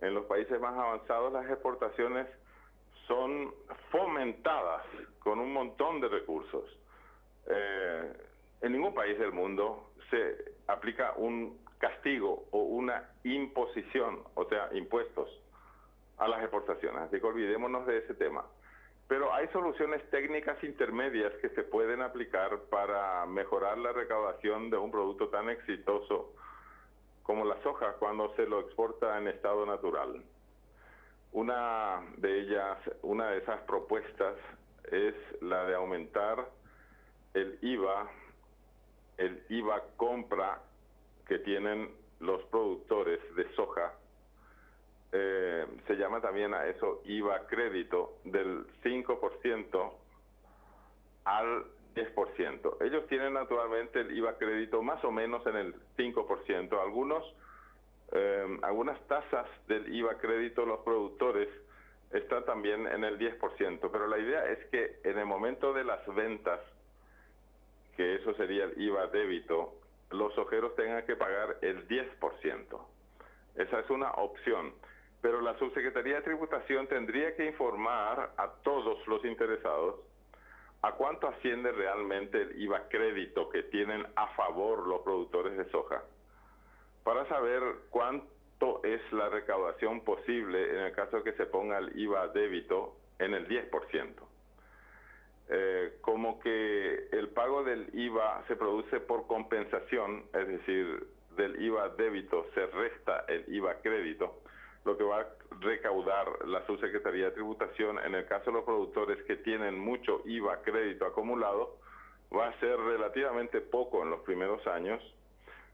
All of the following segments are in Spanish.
En los países más avanzados las exportaciones son fomentadas con un montón de recursos. En ningún país del mundo se aplica un castigo o una imposición, o sea, impuestos a las exportaciones. Así que olvidémonos de ese tema. Pero hay soluciones técnicas intermedias que se pueden aplicar para mejorar la recaudación de un producto tan exitoso como la soja cuando se lo exporta en estado natural. Una de esas propuestas es la de aumentar el IVA compra que tienen los productores de soja. Se llama también a eso IVA crédito, del 5% al 10%. Ellos tienen naturalmente el IVA crédito más o menos en el 5%. Algunas tasas del IVA crédito, los productores están también en el 10%, pero la idea es que en el momento de las ventas, que eso sería el IVA débito, los sojeros tengan que pagar el 10%. Esa es una opción, pero la Subsecretaría de Tributación tendría que informar a todos los interesados a cuánto asciende realmente el IVA crédito que tienen a favor los productores de soja, para saber cuánto es la recaudación posible en el caso de que se ponga el IVA débito en el 10%. Como que el pago del IVA se produce por compensación, es decir, del IVA débito se resta el IVA crédito, lo que va a recaudar la Subsecretaría de Tributación en el caso de los productores que tienen mucho IVA crédito acumulado, va a ser relativamente poco en los primeros años.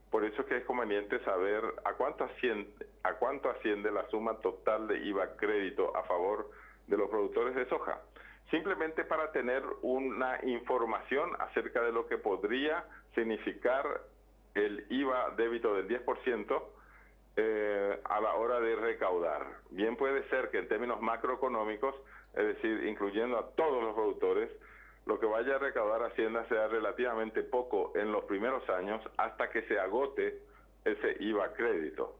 Por eso es que es conveniente saber a cuánto asciende la suma total de IVA crédito a favor de los productores de soja. Simplemente para tener una información acerca de lo que podría significar el IVA débito del 10% a la hora de recaudar. Bien puede ser que en términos macroeconómicos, es decir, incluyendo a todos los productores, lo que vaya a recaudar Hacienda sea relativamente poco en los primeros años hasta que se agote ese IVA crédito.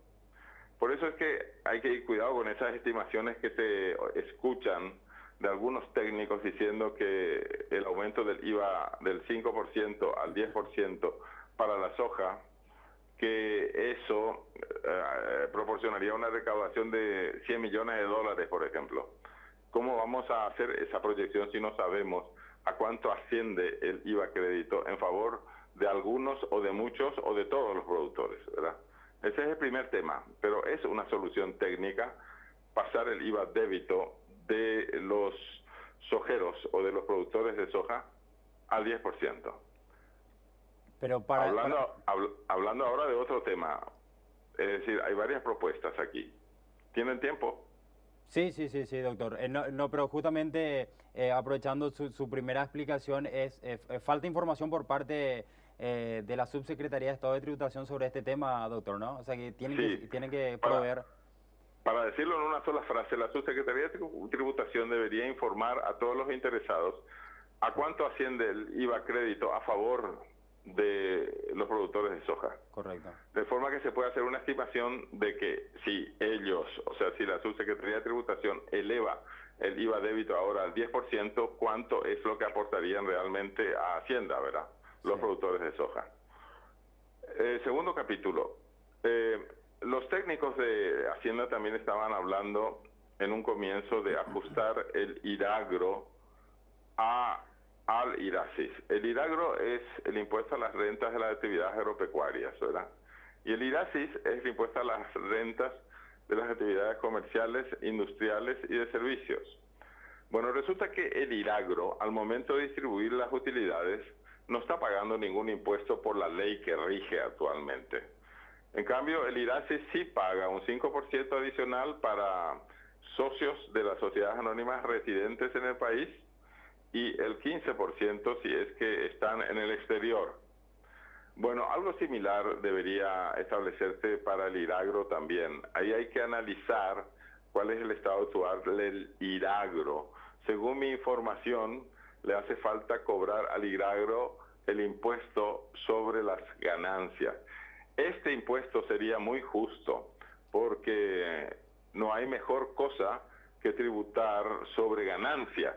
Por eso es que hay que ir cuidado con esas estimaciones que se escuchan de algunos técnicos diciendo que el aumento del IVA del 5% al 10% para la soja, que eso proporcionaría una recaudación de 100 millones de dólares, por ejemplo. ¿Cómo vamos a hacer esa proyección si no sabemos a cuánto asciende el IVA crédito en favor de algunos o de muchos o de todos los productores, ¿verdad? Ese es el primer tema, pero es una solución técnica pasar el IVA débito de los sojeros o de los productores de soja al 10%. Pero hablando ahora de otro tema, es decir, hay varias propuestas aquí. ¿Tienen tiempo? Sí, doctor. Pero justamente aprovechando su primera explicación, falta información por parte de la Subsecretaría de Estado de Tributación sobre este tema, doctor, ¿no? O sea, que tienen que proveer. Para decirlo en una sola frase, la Subsecretaría de Tributación debería informar a todos los interesados a cuánto asciende el IVA crédito a favor de los productores de soja. Correcto. De forma que se pueda hacer una estimación de que si ellos, o sea, si la Subsecretaría de Tributación eleva el IVA débito ahora al 10%, ¿cuánto es lo que aportarían realmente a Hacienda, verdad? Los productores de soja. Segundo capítulo. Los técnicos de Hacienda también estaban hablando en un comienzo de ajustar el IRAGRO al IRASIS. El IRAGRO es el impuesto a las rentas de las actividades agropecuarias, ¿verdad? Y el IRASIS es el impuesto a las rentas de las actividades comerciales, industriales y de servicios. Bueno, resulta que el IRAGRO, al momento de distribuir las utilidades, no está pagando ningún impuesto por la ley que rige actualmente. En cambio, el IRASIS sí paga un 5% adicional para socios de las sociedades anónimas residentes en el país y el 15% si es que están en el exterior. Bueno, algo similar debería establecerse para el IRAGRO también. Ahí hay que analizar cuál es el estado actual del IRAGRO. Según mi información, le hace falta cobrar al IRAGRO el impuesto sobre las ganancias. Este impuesto sería muy justo porque no hay mejor cosa que tributar sobre ganancias,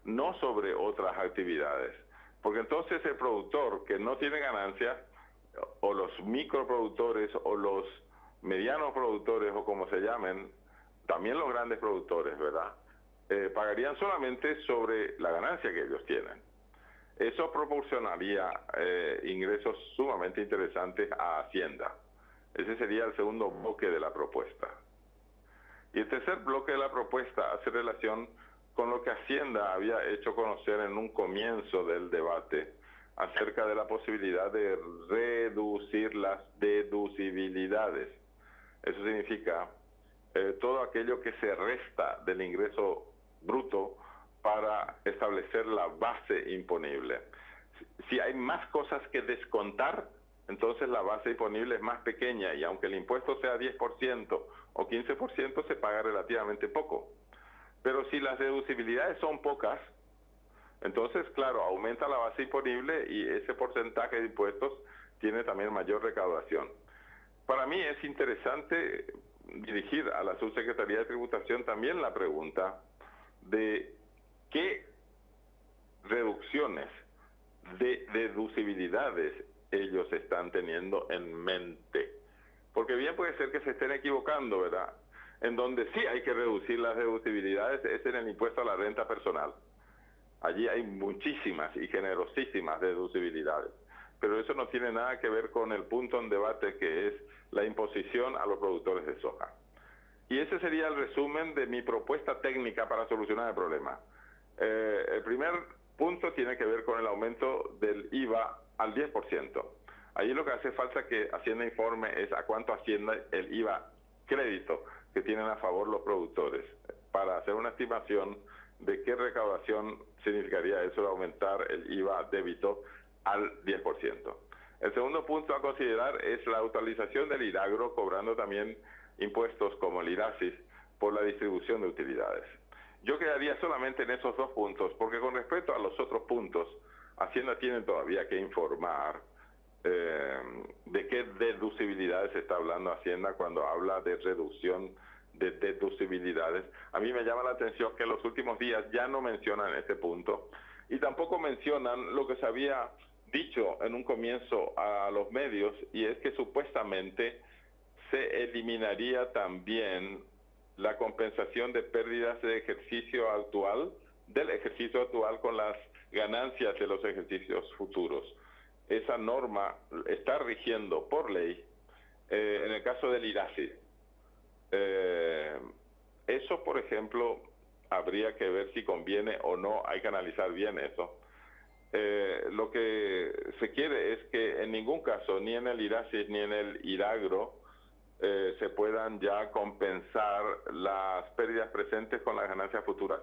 no sobre otras actividades. Porque entonces el productor que no tiene ganancias, o los microproductores, o los medianos productores, o como se llamen, también los grandes productores, ¿verdad? Pagarían solamente sobre la ganancia que ellos tienen. Eso proporcionaría ingresos sumamente interesantes a Hacienda. Ese sería el segundo bloque de la propuesta. Y el tercer bloque de la propuesta hace relación con lo que Hacienda había hecho conocer en un comienzo del debate acerca de la posibilidad de reducir las deducibilidades. Eso significa todo aquello que se resta del ingreso bruto para establecer la base imponible. Si hay más cosas que descontar, entonces la base imponible es más pequeña y aunque el impuesto sea 10% o 15%, se paga relativamente poco. Pero si las deducibilidades son pocas, entonces, claro, aumenta la base imponible y ese porcentaje de impuestos tiene también mayor recaudación. Para mí es interesante dirigir a la Subsecretaría de Tributación también la pregunta de qué reducciones de deducibilidades ellos están teniendo en mente. Porque bien puede ser que se estén equivocando, ¿verdad? En donde sí hay que reducir las deducibilidades es en el impuesto a la renta personal. Allí hay muchísimas y generosísimas deducibilidades. Pero eso no tiene nada que ver con el punto en debate que es la imposición a los productores de soja. Y ese sería el resumen de mi propuesta técnica para solucionar el problema. El primer punto tiene que ver con el aumento del IVA al 10%. Allí lo que hace falta que Hacienda informe es a cuánto asciende el IVA crédito que tienen a favor los productores, para hacer una estimación de qué recaudación significaría eso de aumentar el IVA débito al 10%. El segundo punto a considerar es la autorización del IRAGRO, cobrando también impuestos como el IRASIS por la distribución de utilidades. Yo quedaría solamente en esos dos puntos, porque con respecto a los otros puntos, Hacienda tiene todavía que informar de qué deducibilidades está hablando Hacienda cuando habla de reducción de deducibilidades. A mí me llama la atención que en los últimos días ya no mencionan ese punto y tampoco mencionan lo que se había dicho en un comienzo a los medios, y es que supuestamente se eliminaría también la compensación de pérdidas de ejercicio actual, del ejercicio actual con las ganancias de los ejercicios futuros. Esa norma está rigiendo por ley en el caso del IRASIS. Eso, por ejemplo, habría que ver si conviene o no, hay que analizar bien eso. Lo que se quiere es que en ningún caso, ni en el IRASIS ni en el IRAGRO, se puedan ya compensar las pérdidas presentes con las ganancias futuras.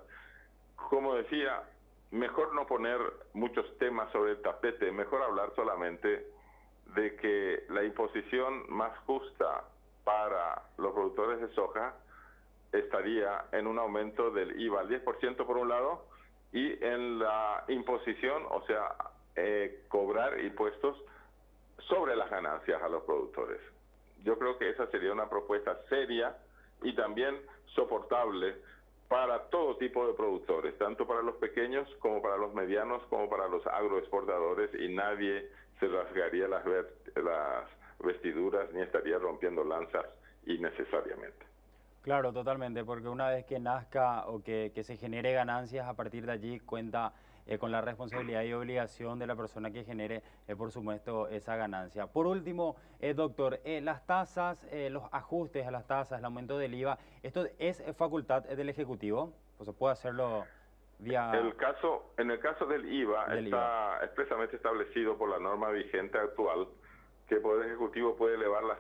Como decía, mejor no poner muchos temas sobre el tapete, mejor hablar solamente de que la imposición más justa para los productores de soja estaría en un aumento del IVA al 10% por un lado, y en la imposición, o sea, cobrar impuestos sobre las ganancias a los productores. Yo creo que esa sería una propuesta seria y también soportable para todo tipo de productores, tanto para los pequeños como para los medianos, como para los agroexportadores, y nadie se rasgaría las vestiduras ni estaría rompiendo lanzas innecesariamente. Claro, totalmente, porque una vez que nazca o que se genere ganancias, a partir de allí cuenta con la responsabilidad y obligación de la persona que genere, por supuesto, esa ganancia. Por último, doctor, las tasas, los ajustes a las tasas, el aumento del IVA, ¿esto es facultad del Ejecutivo? ¿O se puede hacerlo vía...? En el caso del IVA está expresamente establecido por la norma vigente actual que el Poder Ejecutivo puede elevar las